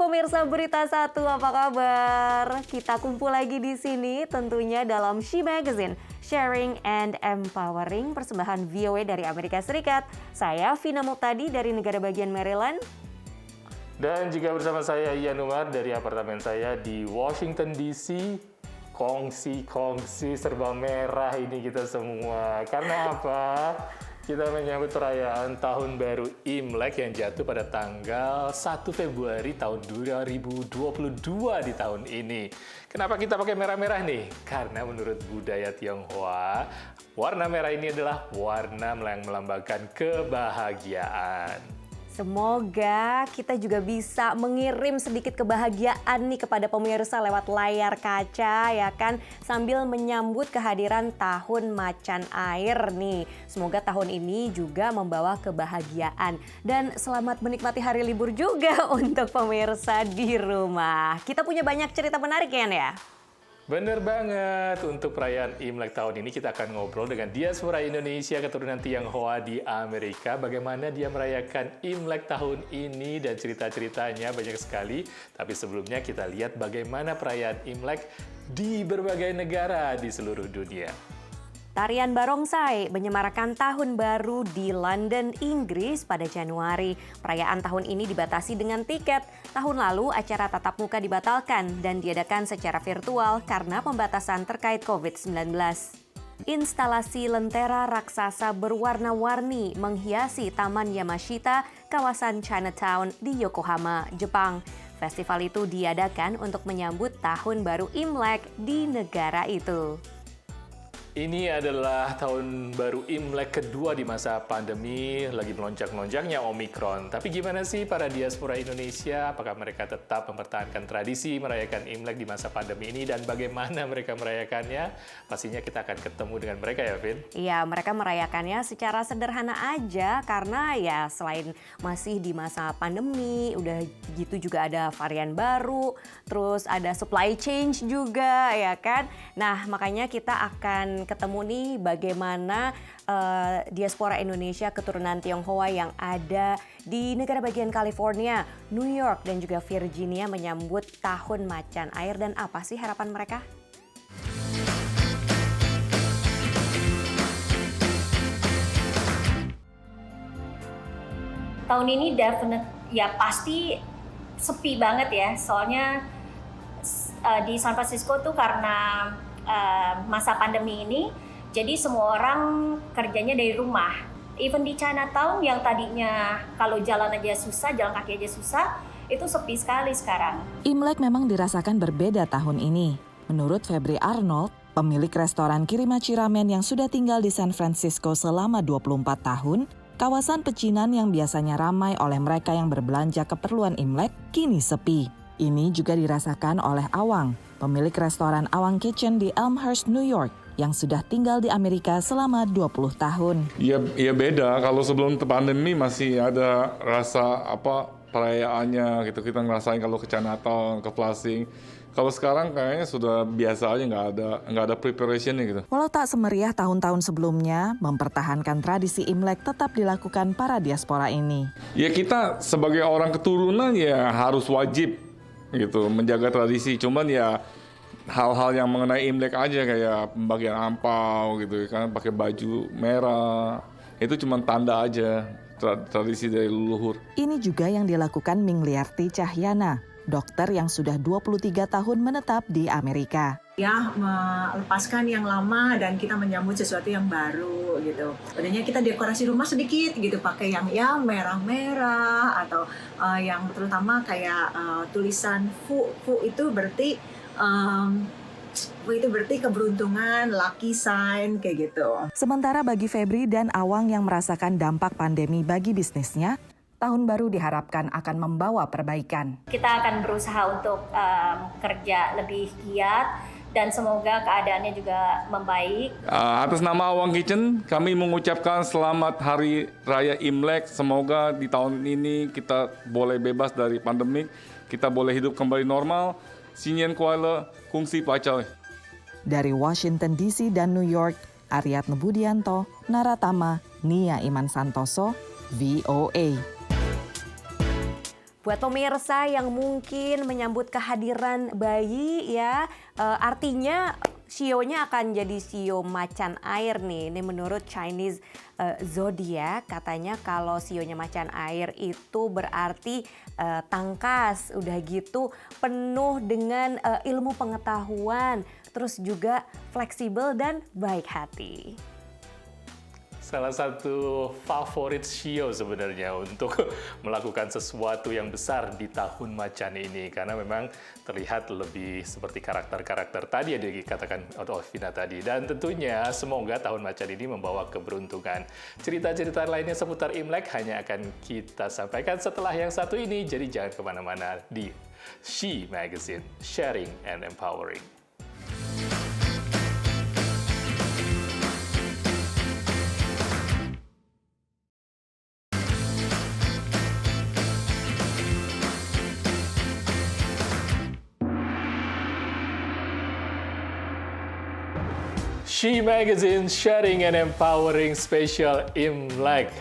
pemirsa Berita Satu, apa kabar? Kita kumpul lagi di sini tentunya dalam She Magazine, Sharing and Empowering, persembahan VOA dari Amerika Serikat. Saya Vina Muhtadi dari negara bagian Maryland. Dan juga bersama saya Ian Umar dari apartemen saya di Washington DC. Kongsi serba merah ini kita semua. Karena apa? Kita menyambut perayaan Tahun Baru Imlek yang jatuh pada tanggal 1 Februari tahun 2022 di tahun ini. Kenapa kita pakai merah-merah nih? Karena menurut budaya Tionghoa, warna merah ini adalah warna yang melambangkan kebahagiaan. Semoga kita juga bisa mengirim sedikit kebahagiaan nih kepada pemirsa lewat layar kaca ya kan, sambil menyambut kehadiran Tahun Macan Air nih. Semoga tahun ini juga membawa kebahagiaan dan selamat menikmati hari libur juga untuk pemirsa di rumah. Kita punya banyak cerita menarik ya. Bener banget, untuk perayaan Imlek tahun ini kita akan ngobrol dengan diaspora Indonesia keturunan Tionghoa di Amerika. Bagaimana dia merayakan Imlek tahun ini dan cerita-ceritanya banyak sekali. Tapi sebelumnya kita lihat bagaimana perayaan Imlek di berbagai negara di seluruh dunia. Tarian barongsai menyemarakan Tahun Baru di London, Inggris pada Januari. Perayaan tahun ini dibatasi dengan tiket. Tahun lalu acara tatap muka dibatalkan dan diadakan secara virtual karena pembatasan terkait COVID-19. Instalasi lentera raksasa berwarna-warni menghiasi Taman Yamashita, kawasan Chinatown di Yokohama, Jepang. Festival itu diadakan untuk menyambut Tahun Baru Imlek di negara itu. Ini adalah tahun baru Imlek kedua di masa pandemi, lagi melonjak-lonjaknya Omikron. Tapi gimana sih para diaspora Indonesia? Apakah mereka tetap mempertahankan tradisi merayakan Imlek di masa pandemi ini? Dan bagaimana mereka merayakannya? Pastinya kita akan ketemu dengan mereka ya, Vin? Iya, mereka merayakannya secara sederhana aja karena ya selain masih di masa pandemi, udah gitu juga ada varian baru, terus ada supply chain juga ya kan? Nah, makanya kita akan ketemu nih bagaimana diaspora Indonesia keturunan Tionghoa yang ada di negara bagian California, New York, dan juga Virginia menyambut Tahun Macan Air dan apa sih harapan mereka? Tahun ini pasti sepi banget ya, soalnya di San Francisco tuh karena masa pandemi ini, jadi semua orang kerjanya dari rumah. Even di Chinatown yang tadinya kalau jalan aja susah, jalan kaki aja susah, itu sepi sekali sekarang. Imlek memang dirasakan berbeda tahun ini. Menurut Febri Arnold, pemilik restoran Kirimachi Ramen yang sudah tinggal di San Francisco selama 24 tahun, kawasan pecinan yang biasanya ramai oleh mereka yang berbelanja keperluan Imlek kini sepi. Ini juga dirasakan oleh Awang, pemilik restoran Awang Kitchen di Elmhurst, New York, yang sudah tinggal di Amerika selama 20 tahun. Iya beda, kalau sebelum pandemi masih ada rasa perayaannya gitu, kita ngerasain kalau ke Chinatown, ke Plasing. Kalau sekarang kayaknya sudah biasa aja, nggak ada preparationnya gitu. Walau tak semeriah tahun-tahun sebelumnya, mempertahankan tradisi Imlek tetap dilakukan para diaspora ini. Ya kita sebagai orang keturunan ya harus wajib gitu menjaga tradisi, cuman ya hal-hal yang mengenai Imlek aja kayak pembagian angpau gitu kan, pakai baju merah, itu cuma tanda aja tradisi dari leluhur. Ini juga yang dilakukan Mingliarti Cahyana, dokter yang sudah 23 tahun menetap di Amerika. Ya, melepaskan yang lama dan kita menyambut sesuatu yang baru gitu. Padahal kita dekorasi rumah sedikit gitu, pakai yang ya merah-merah atau yang terutama kayak tulisan Fu itu berarti keberuntungan, lucky sign kayak gitu. Sementara bagi Febri dan Awang yang merasakan dampak pandemi bagi bisnisnya, Tahun Baru diharapkan akan membawa perbaikan. Kita akan berusaha untuk kerja lebih giat dan semoga keadaannya juga membaik. Atas nama Awang Kitchen, kami mengucapkan selamat Hari Raya Imlek. Semoga di tahun ini kita boleh bebas dari pandemik, kita boleh hidup kembali normal. Sinyen Kuala, Kungsi Pacoy. Dari Washington DC dan New York, Aryatno Budianto, Naratama, Nia Iman Santoso, VOA. Buat pemirsa yang mungkin menyambut kehadiran bayi ya, artinya sionya akan jadi sio macan air nih. Ini menurut Chinese zodiac, katanya kalau sionya macan air itu berarti tangkas, udah gitu penuh dengan ilmu pengetahuan, terus juga fleksibel dan baik hati. Salah satu favorit Shio sebenarnya untuk melakukan sesuatu yang besar di tahun macan ini, karena memang terlihat lebih seperti karakter-karakter tadi yang dikatakan Vina tadi. Dan tentunya semoga tahun macan ini membawa keberuntungan. Cerita-cerita lainnya seputar Imlek hanya akan kita sampaikan setelah yang satu ini, jadi jangan kemana-mana di She Magazine, Sharing and Empowering. She Magazine, Sharing and Empowering Special Imlek.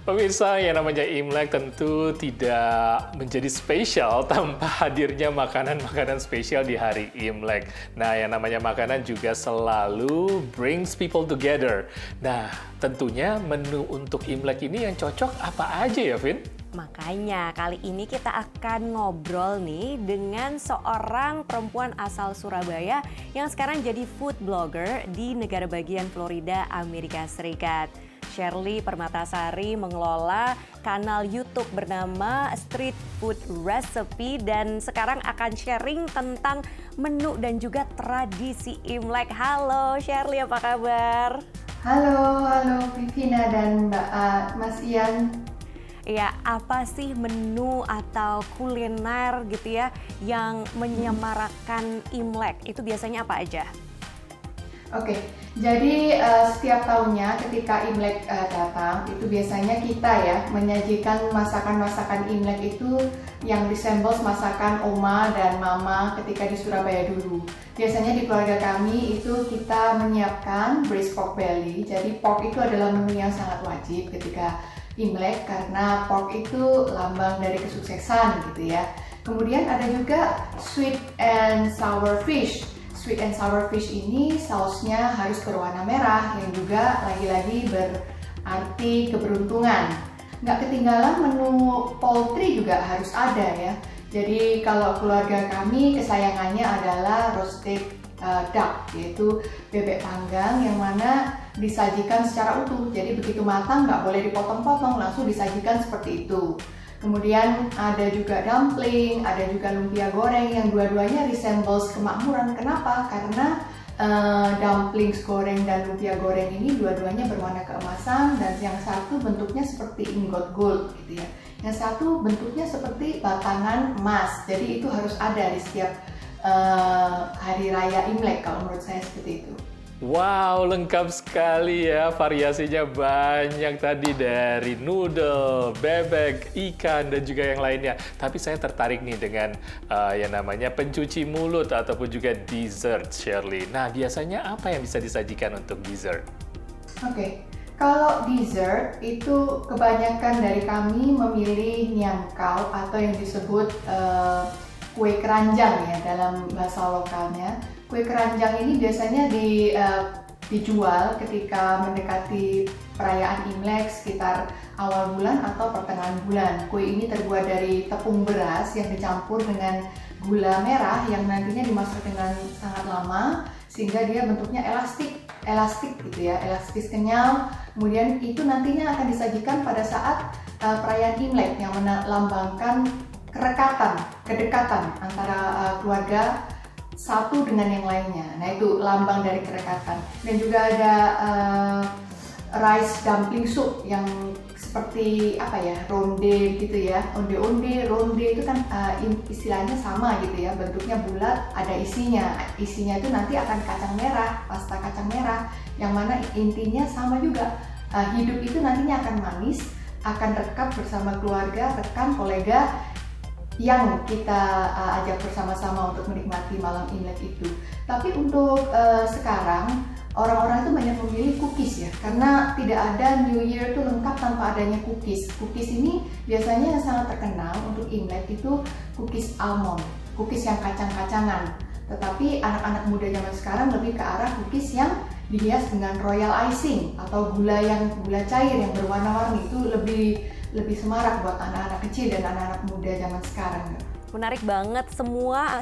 Pemirsa, yang namanya Imlek tentu tidak menjadi spesial tanpa hadirnya makanan-makanan spesial di hari Imlek. Nah, yang namanya makanan juga selalu brings people together. Nah, tentunya menu untuk Imlek ini yang cocok apa aja ya, Vin? Makanya kali ini kita akan ngobrol nih dengan seorang perempuan asal Surabaya yang sekarang jadi food blogger di negara bagian Florida, Amerika Serikat. Shirley Permatasari mengelola kanal YouTube bernama Street Food Recipe dan sekarang akan sharing tentang menu dan juga tradisi Imlek. Halo Shirley, apa kabar? Halo Vivina dan Mas Ian. Ya, apa sih menu atau kuliner gitu ya yang menyemarakan Imlek? Itu biasanya apa aja? Oke, jadi setiap tahunnya ketika Imlek datang, itu biasanya kita ya menyajikan masakan-masakan Imlek itu yang resembles masakan oma dan mama ketika di Surabaya dulu. Biasanya di keluarga kami itu kita menyiapkan braised pork belly. Jadi pork itu adalah menu yang sangat wajib ketika Imlek karena pork itu lambang dari kesuksesan gitu ya. Kemudian ada juga sweet and sour fish. Sweet and sour fish ini sausnya harus berwarna merah yang juga lagi-lagi berarti keberuntungan. Nggak ketinggalan menu poultry juga harus ada ya. Jadi kalau keluarga kami kesayangannya adalah roasted duck, yaitu bebek panggang yang mana disajikan secara utuh. Jadi begitu matang nggak boleh dipotong-potong, langsung disajikan seperti itu. Kemudian ada juga dumpling, ada juga lumpia goreng yang dua-duanya resembles kemakmuran. Kenapa? Karena dumplings goreng dan lumpia goreng ini dua-duanya berwarna keemasan dan yang satu bentuknya seperti ingot gold gitu ya. Yang satu bentuknya seperti batangan emas. Jadi itu harus ada di setiap hari raya Imlek kalau menurut saya seperti itu. Wow, lengkap sekali ya, variasinya banyak tadi dari noodle, bebek, ikan, dan juga yang lainnya. Tapi saya tertarik nih dengan yang namanya pencuci mulut ataupun juga dessert, Shirley. Nah, biasanya apa yang bisa disajikan untuk dessert? Oke, kalau dessert itu kebanyakan dari kami memilih nyangkau atau yang disebut kue keranjang ya dalam bahasa lokalnya. Kue keranjang ini biasanya dijual ketika mendekati perayaan Imlek sekitar awal bulan atau pertengahan bulan. Kue ini terbuat dari tepung beras yang dicampur dengan gula merah yang nantinya dimasak dengan sangat lama sehingga dia bentuknya elastik gitu ya, elastis kenyal. Kemudian itu nantinya akan disajikan pada saat perayaan Imlek yang melambangkan kedekatan antara keluarga satu dengan yang lainnya. Nah itu lambang dari kedekatan. Dan juga ada rice dumpling soup yang seperti apa ya, ronde gitu ya. Onde-onde, ronde itu kan istilahnya sama gitu ya. Bentuknya bulat, ada isinya. Isinya itu nanti akan kacang merah, pasta kacang merah. Yang mana intinya sama juga. Hidup itu nantinya akan manis, akan rekap bersama keluarga, rekan, kolega yang kita ajak bersama-sama untuk menikmati malam Imlek itu. Tapi untuk sekarang orang-orang itu banyak memilih cookies ya. Karena tidak ada New Year itu lengkap tanpa adanya cookies. Cookies ini biasanya yang sangat terkenal untuk Imlek itu cookies almond, cookies yang kacang-kacangan. Tetapi anak-anak muda zaman sekarang lebih ke arah cookies yang dihias dengan royal icing atau gula cair yang berwarna-warni. Itu lebih semarak buat anak-anak kecil dan anak-anak muda zaman sekarang. Menarik banget,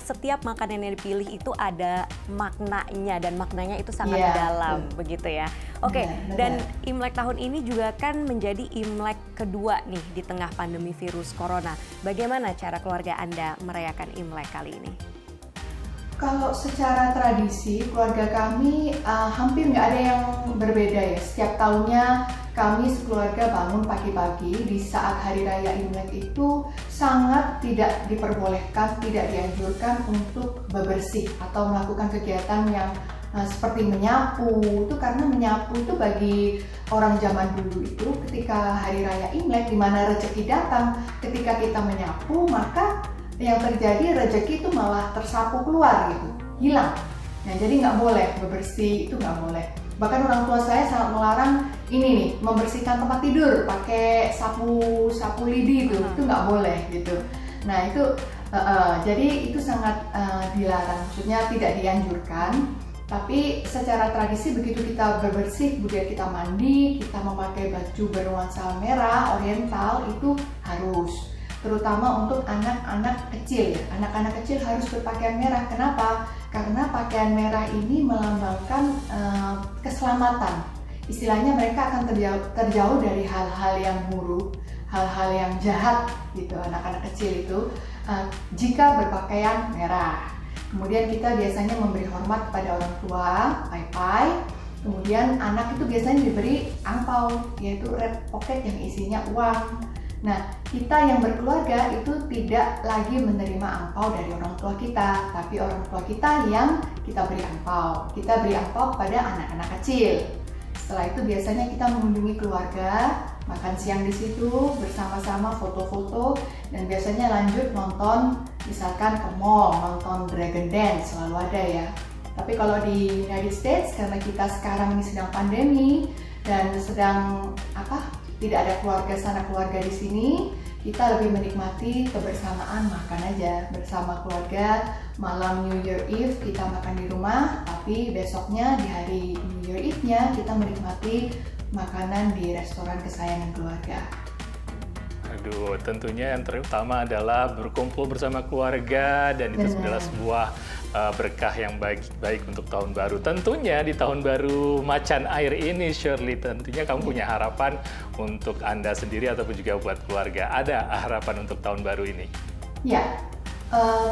setiap makanan yang dipilih itu ada maknanya dan maknanya itu sangat dalam, begitu ya. Oke, dan Imlek tahun ini juga kan menjadi Imlek kedua nih di tengah pandemi virus corona. Bagaimana cara keluarga Anda merayakan Imlek kali ini? Kalau secara tradisi, keluarga kami hampir nggak ada yang berbeda ya. Setiap tahunnya kami sekeluarga bangun pagi-pagi di saat Hari Raya Imlek itu sangat tidak diperbolehkan, tidak dianjurkan untuk bebersih atau melakukan kegiatan yang seperti menyapu. Itu karena menyapu itu bagi orang zaman dulu itu ketika Hari Raya Imlek di mana rezeki datang, ketika kita menyapu maka yang terjadi rezeki itu malah tersapu keluar gitu, hilang. Nah jadi nggak boleh bebersih, itu nggak boleh. Bahkan orang tua saya sangat melarang ini nih, membersihkan tempat tidur pakai sapu lidi itu nggak boleh gitu. Nah itu jadi itu sangat dilarang, maksudnya tidak dianjurkan. Tapi secara tradisi begitu kita bebersih, kemudian kita mandi, kita memakai baju bernuansa merah, oriental itu harus. Terutama untuk anak-anak kecil ya. Anak-anak kecil harus berpakaian merah. Kenapa? Karena pakaian merah ini melambangkan keselamatan. Istilahnya mereka akan terjauh dari hal-hal yang buruk, hal-hal yang jahat gitu, anak-anak kecil itu jika berpakaian merah. Kemudian kita biasanya memberi hormat kepada orang tua, pai-pai. Kemudian anak itu biasanya diberi angpau, yaitu red pocket yang isinya uang. Nah, kita yang berkeluarga itu tidak lagi menerima angpau dari orang tua kita, tapi orang tua kita yang kita beri angpau. Kita beri angpau kepada anak-anak kecil. Setelah itu biasanya kita mengunjungi keluarga, makan siang di situ bersama-sama, foto-foto, dan biasanya lanjut nonton, misalkan ke mall, nonton Dragon Dance, selalu ada ya. Tapi kalau di United States, karena kita sekarang ini sedang pandemi dan sedang tidak ada keluarga sana keluarga di sini, kita lebih menikmati kebersamaan, makan aja bersama keluarga. Malam New Year Eve kita makan di rumah, tapi besoknya di hari New Year Eve-nya kita menikmati makanan di restoran kesayangan keluarga. Aduh, tentunya yang terutama adalah berkumpul bersama keluarga, dan itu adalah sebuah berkah yang baik untuk tahun baru. Tentunya di tahun baru macan air ini, Shirley, tentunya kamu punya harapan untuk Anda sendiri ataupun juga buat keluarga. Ada harapan untuk tahun baru ini? Ya,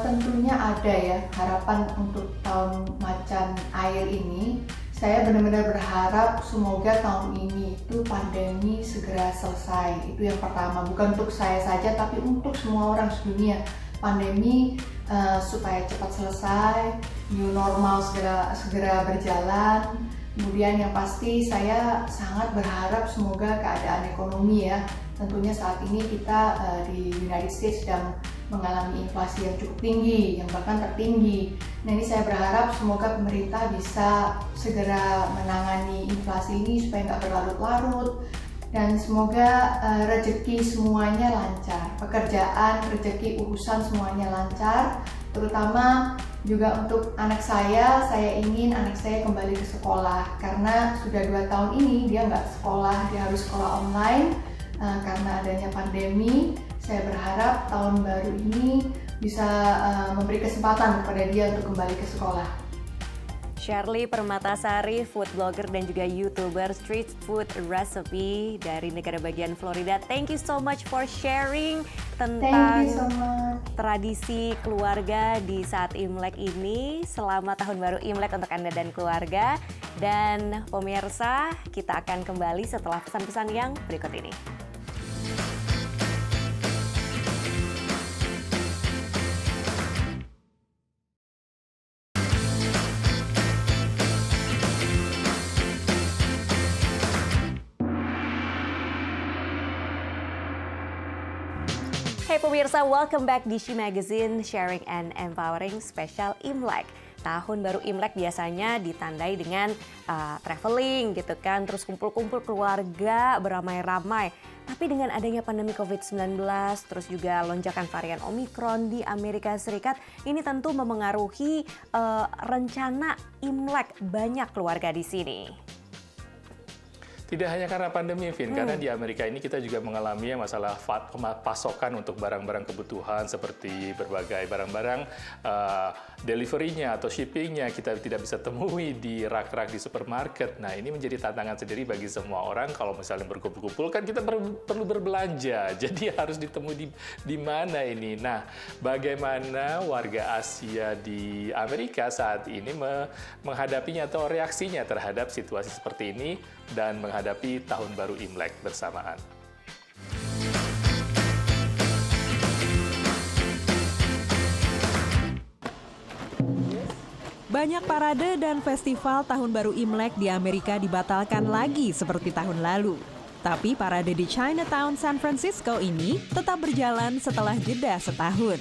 tentunya ada ya harapan untuk tahun macan air ini. Saya benar-benar berharap semoga tahun ini itu pandemi segera selesai. Itu yang pertama, bukan untuk saya saja tapi untuk semua orang sedunia. Pandemi supaya cepat selesai, new normal segera berjalan. Kemudian yang pasti saya sangat berharap semoga keadaan ekonomi ya. Tentunya saat ini kita di United States sedang mengalami inflasi yang cukup tinggi, yang bahkan tertinggi. Nah ini saya berharap semoga pemerintah bisa segera menangani inflasi ini supaya nggak berlarut-larut. Dan semoga rezeki semuanya lancar, pekerjaan, rezeki, urusan semuanya lancar. Terutama juga untuk anak saya ingin anak saya kembali ke sekolah. Karena sudah 2 tahun ini dia nggak sekolah, dia harus sekolah online karena adanya pandemi. Saya berharap tahun baru ini bisa memberi kesempatan kepada dia untuk kembali ke sekolah. Shirley Permatasari, food blogger dan juga YouTuber street food recipe dari negara bagian Florida. Thank you so much for sharing tentang tradisi keluarga di saat Imlek ini. Selamat Tahun Baru Imlek untuk Anda dan keluarga. Dan pemirsa, kita akan kembali setelah pesan-pesan yang berikut ini. Hey pemirsa, welcome back di She Magazine, Sharing and Empowering Special Imlek. Tahun baru Imlek biasanya ditandai dengan traveling gitu kan, terus kumpul-kumpul keluarga beramai-ramai. Tapi dengan adanya pandemi COVID-19, terus juga lonjakan varian Omikron di Amerika Serikat, ini tentu memengaruhi rencana Imlek banyak keluarga di sini. Tidak hanya karena pandemi, Vin, karena di Amerika ini kita juga mengalami masalah pasokan untuk barang-barang kebutuhan seperti berbagai barang-barang delivery-nya atau shipping-nya kita tidak bisa temui di rak-rak di supermarket. Nah, ini menjadi tantangan sendiri bagi semua orang. Kalau misalnya berkumpul-kumpul kan kita perlu berbelanja, jadi harus ditemui di mana ini. Nah, bagaimana warga Asia di Amerika saat ini menghadapinya atau reaksinya terhadap situasi seperti ini dan menghadapi Tahun Baru Imlek bersamaan. Banyak parade dan festival Tahun Baru Imlek di Amerika dibatalkan lagi seperti tahun lalu. Tapi parade di Chinatown, San Francisco ini tetap berjalan setelah jeda setahun.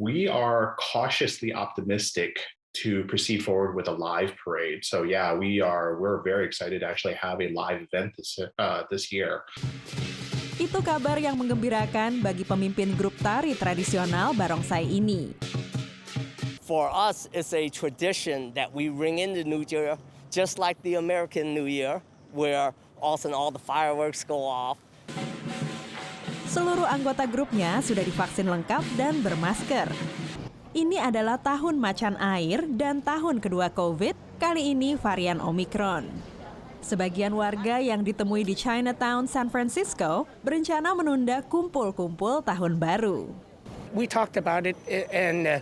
We are cautiously optimistic to proceed forward with a live parade. So yeah, we're very excited to actually have a live event this year. Itu kabar yang menggembirakan bagi pemimpin grup tari tradisional barongsai ini. For us, it's a tradition that we ring in the New Year, just like the American New Year, where all the fireworks go off. Seluruh anggota grupnya sudah divaksin lengkap dan bermasker. Ini adalah tahun macan air dan tahun kedua COVID, kali ini varian Omikron. Sebagian warga yang ditemui di Chinatown, San Francisco, berencana menunda kumpul-kumpul tahun baru. We talked about it and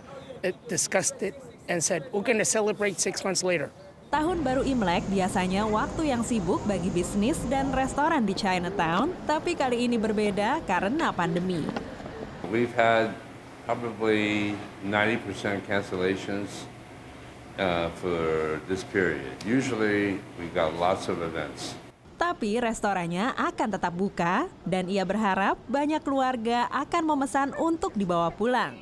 discussed it and said we're going to celebrate 6 months later. Tahun baru Imlek biasanya waktu yang sibuk bagi bisnis dan restoran di Chinatown, tapi kali ini berbeda karena pandemi. We've had probably 90% cancellations for this period. Usually we got lots of events. Tapi restorannya akan tetap buka dan ia berharap banyak keluarga akan memesan untuk dibawa pulang.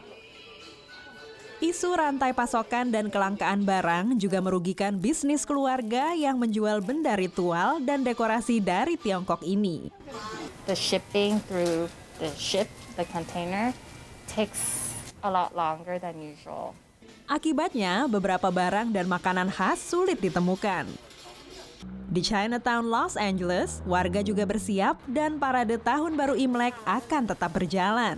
Isu rantai pasokan dan kelangkaan barang juga merugikan bisnis keluarga yang menjual benda ritual dan dekorasi dari Tiongkok ini. The shipping through the container takes a lot longer than usual. Akibatnya, beberapa barang dan makanan khas sulit ditemukan. Di Chinatown, Los Angeles, warga juga bersiap dan parade Tahun Baru Imlek akan tetap berjalan.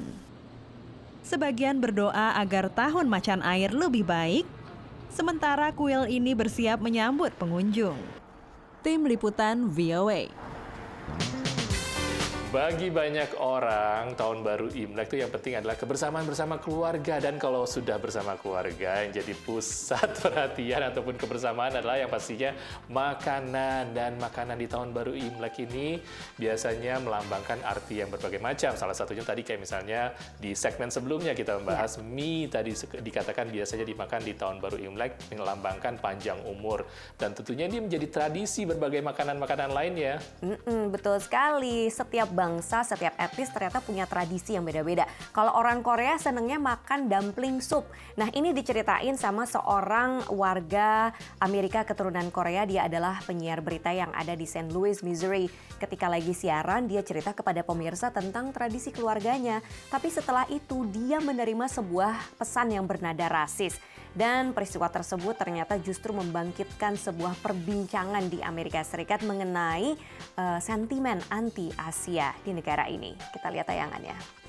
Sebagian berdoa agar tahun macan air lebih baik, sementara kuil ini bersiap menyambut pengunjung. Tim Liputan VOA. Bagi banyak orang, Tahun Baru Imlek itu yang penting adalah kebersamaan bersama keluarga. Dan kalau sudah bersama keluarga, yang jadi pusat perhatian ataupun kebersamaan adalah yang pastinya makanan. Dan makanan di Tahun Baru Imlek ini biasanya melambangkan arti yang berbagai macam. Salah satunya tadi kayak misalnya di segmen sebelumnya kita membahas mie tadi dikatakan biasanya dimakan di Tahun Baru Imlek melambangkan panjang umur. Dan tentunya ini menjadi tradisi berbagai makanan-makanan lainnya. Betul sekali, setiap bangsa, setiap etnis ternyata punya tradisi yang beda-beda. Kalau orang Korea senengnya makan dumpling soup. Nah, ini diceritain sama seorang warga Amerika keturunan Korea. Dia adalah penyiar berita yang ada di St. Louis, Missouri. Ketika lagi siaran, dia cerita kepada pemirsa tentang tradisi keluarganya. Tapi setelah itu, dia menerima sebuah pesan yang bernada rasis. Dan peristiwa tersebut ternyata justru membangkitkan sebuah perbincangan di Amerika Serikat mengenai sentimen anti-Asia di negara ini. Kita lihat tayangannya.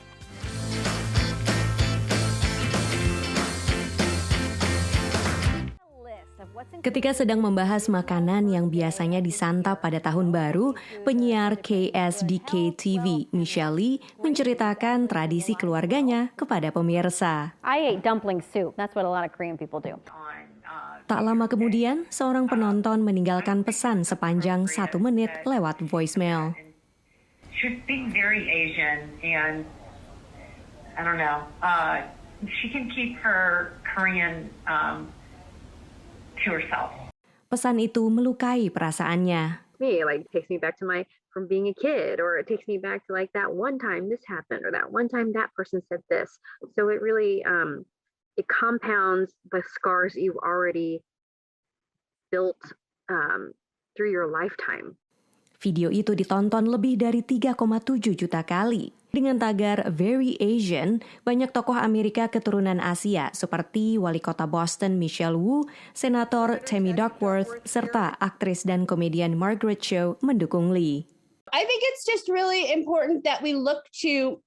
Ketika sedang membahas makanan yang biasanya disantap pada tahun baru, penyiar KSDK TV, Michelle Lee, menceritakan tradisi keluarganya kepada pemirsa. I ate dumpling soup. That's what a lot of Korean people do. Tak lama kemudian, seorang penonton meninggalkan pesan sepanjang 1 menit lewat voicemail. She speaks very Asian, and I don't know. She can keep her Korean to herself. Pesan itu melukai perasaannya. Me, like takes me back to from being a kid, or it takes me back to like that one time this happened, or that one time that person said this. So it really it compounds the scars you've already built through your lifetime. Video itu ditonton lebih dari 3,7 juta kali. Dengan tagar Very Asian, banyak tokoh Amerika keturunan Asia seperti Wali Kota Boston Michelle Wu, Senator Tammy Duckworth, serta aktris dan komedian Margaret Cho mendukung Lee. I think it's just really important that we look to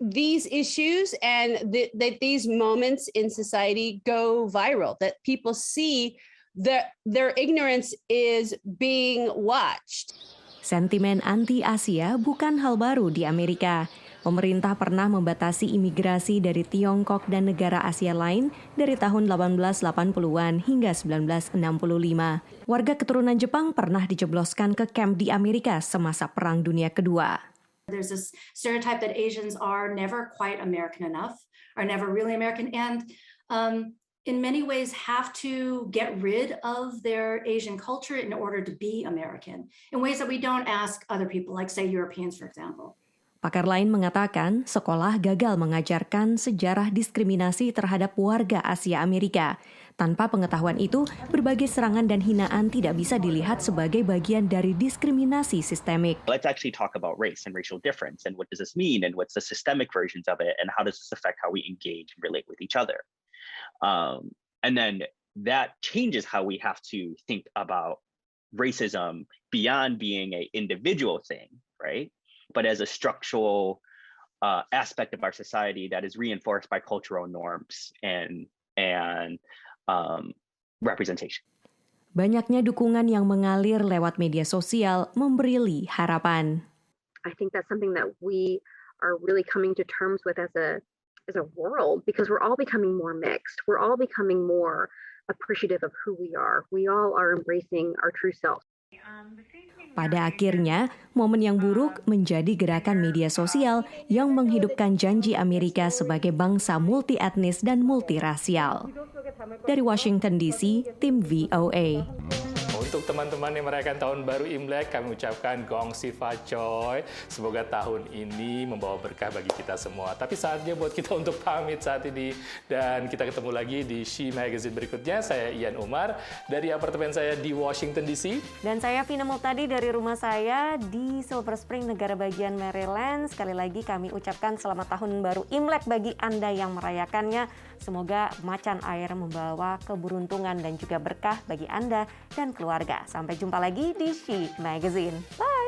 these issues and that these moments in society go viral, that people see that their ignorance is being watched. Sentimen anti-Asia bukan hal baru di Amerika. Pemerintah pernah membatasi imigrasi dari Tiongkok dan negara Asia lain dari tahun 1880-an hingga 1965. Warga keturunan Jepang pernah dijebloskan ke kamp di Amerika semasa Perang Dunia Kedua. There's this stereotype that Asians are never quite American enough, are never really American, and in many ways have to get rid of their Asian culture in order to be American, in ways that we don't ask other people, like say Europeans, for example. Pakar lain mengatakan sekolah gagal mengajarkan sejarah diskriminasi terhadap warga Asia Amerika. Tanpa pengetahuan itu, berbagai serangan dan hinaan tidak bisa dilihat sebagai bagian dari diskriminasi sistemik. Let's actually talk about race and racial difference and what does this mean and what's the systemic versions of it and how does this affect how we engage and relate with each other. And then that changes how we have to think about racism beyond being an individual thing, right? But as a structural aspect of our society that is reinforced by cultural norms and representation. Banyaknya dukungan yang mengalir lewat media sosial memberi Lee harapan. I think that's something that we are really coming to terms with as a world, because we're all becoming more mixed. We're all becoming more appreciative of who we are. We all are embracing our true self. Pada akhirnya, momen yang buruk menjadi gerakan media sosial yang menghidupkan janji Amerika sebagai bangsa multi-etnis dan multirasial. Dari Washington DC, tim VOA. Untuk teman-teman yang merayakan tahun baru Imlek, kami ucapkan Gong Si Fa Choi. Semoga tahun ini membawa berkah bagi kita semua. Tapi saatnya buat kita untuk pamit saat ini. Dan kita ketemu lagi di She Magazine berikutnya. Saya Ian Umar dari apartemen saya di Washington DC. Dan saya Vina Multadi dari rumah saya di Silver Spring, negara bagian Maryland. Sekali lagi kami ucapkan selamat tahun baru Imlek bagi Anda yang merayakannya. Semoga macan air membawa keberuntungan dan juga berkah bagi Anda dan keluarga. Sampai jumpa lagi di She Magazine. Bye!